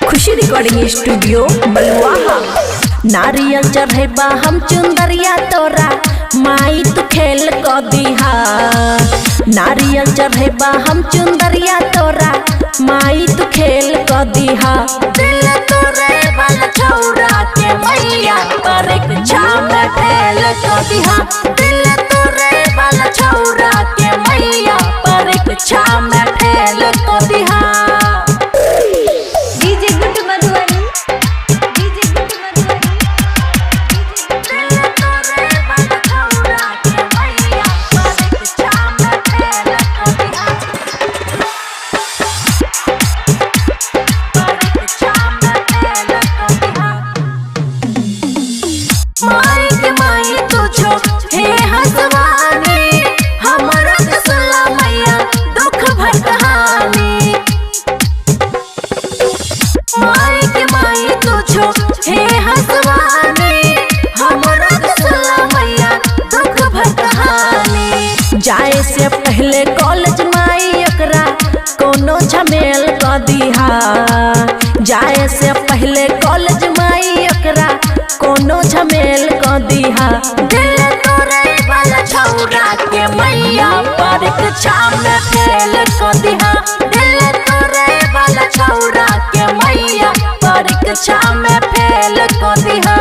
खुशी recording studio बलुआहा। नारियल चढ़ेबा हम चुंदरिया तोरा माई तू खेल को दिहा। नारियल चढ़ेबा हम चुंदरिया तोरा माई तू खेल को दिहा। दिल तोरे वाला छौरा के मैया परीक्षा में फेल को दिहा। दिल तोरे वाला छौरा के मैया परीक्षा में फेल को दिहा। जाए से पहले कॉलेज माई एकरा कोनो झमेल क दिहा। जाए से पहले कॉलेज माई एकरा कोनो झमेल क दिहा। दिल तोरे वाला छौरा के मैया परीक्षा में फेल क दिहा। दिल तोरे वाला छौरा के मैया परीक्षा में फेल क दिहा।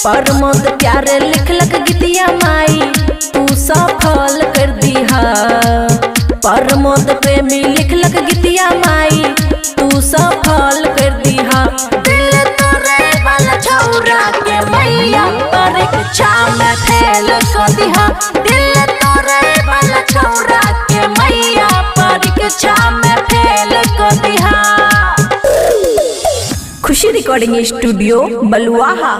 प्रमोद प्यारे लिखलक गीतिया माई तू सफल कर दिहा। प्रमोद प्रेमी लिखलक गीतिया माई तू सफल कर दिहा। दिल तोरे वाला छौरा के मैया परीक्षा में फेल कर दिहा। दिल तोरे वाला छौरा के मैया परीक्षा में फेल कर दिहा। खुशी रिकॉर्डिंग स्टूडियो बलुआहा।